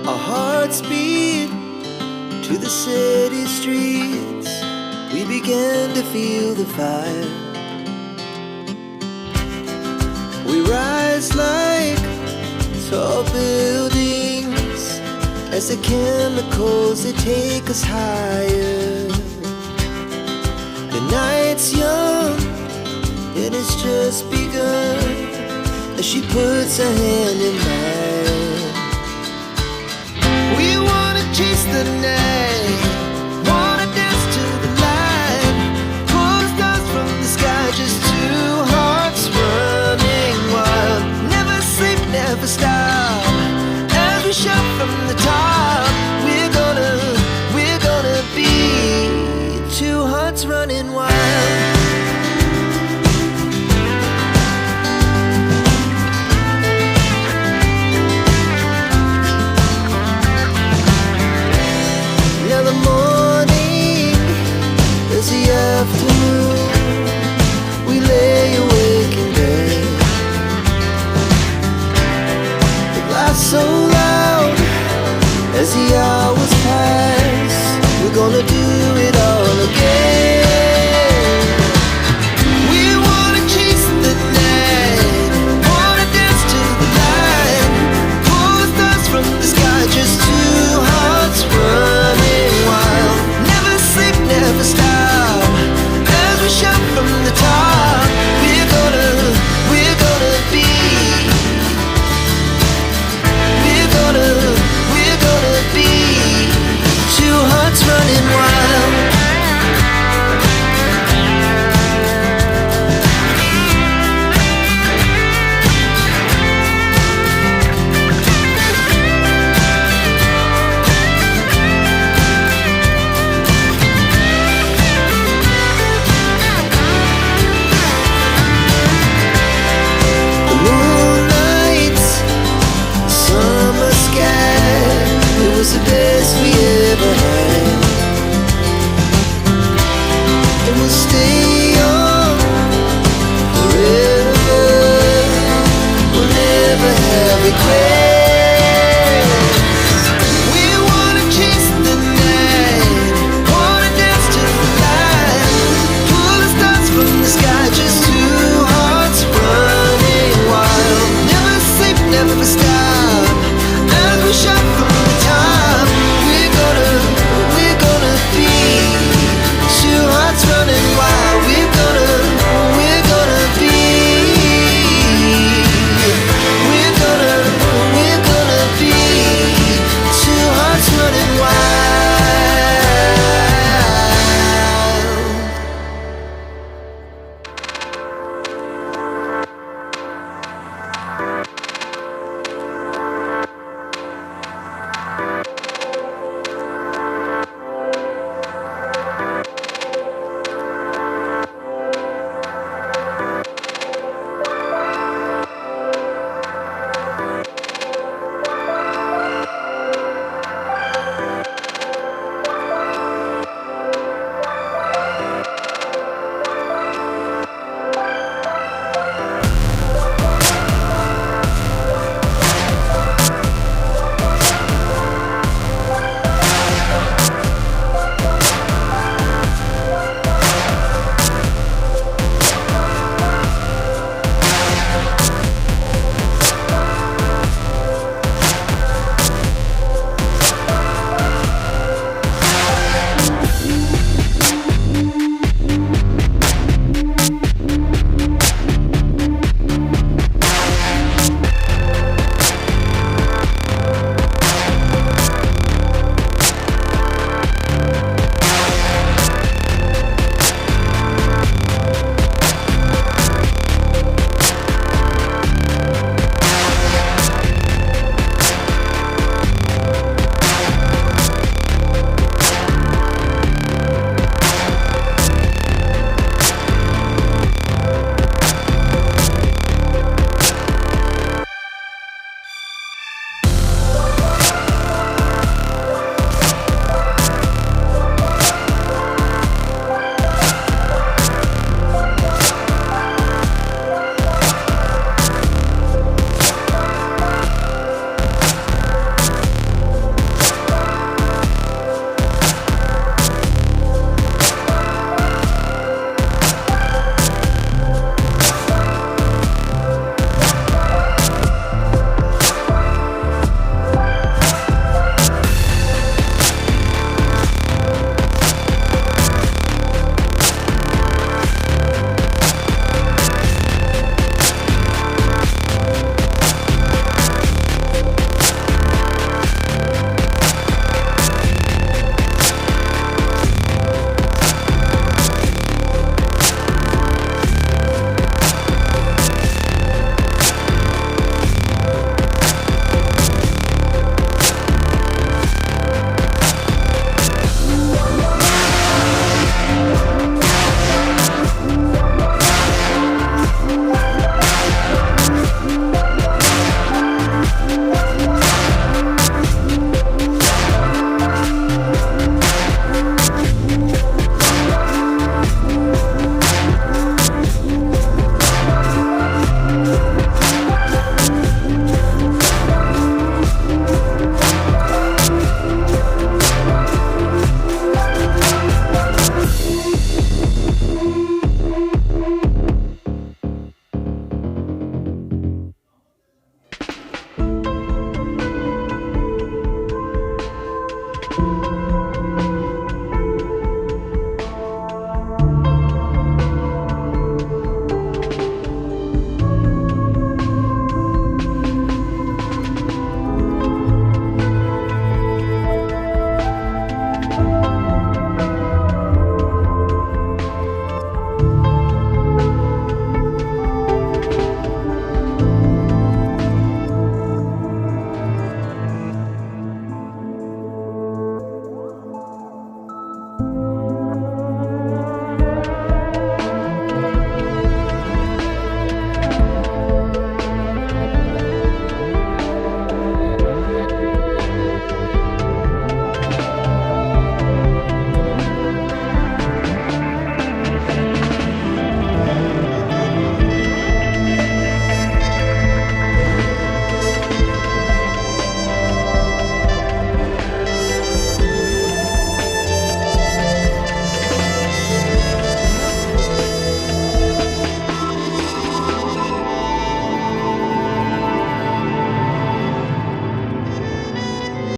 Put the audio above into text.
Our hearts beat to the city streets. We began to feel the fire. We rise like tall buildings as the chemicals, they take us higher. The night's young and it's just begun as she puts her hand in mine. We wanna chase the night, wanna dance to the light, pull stars from the sky, just two hearts running wild. Never sleep, never stop, as we shout from the top. We're gonna be two hearts running wild. Now the morning is the afternoon. We lay awake in bed. The glass so loud as the hours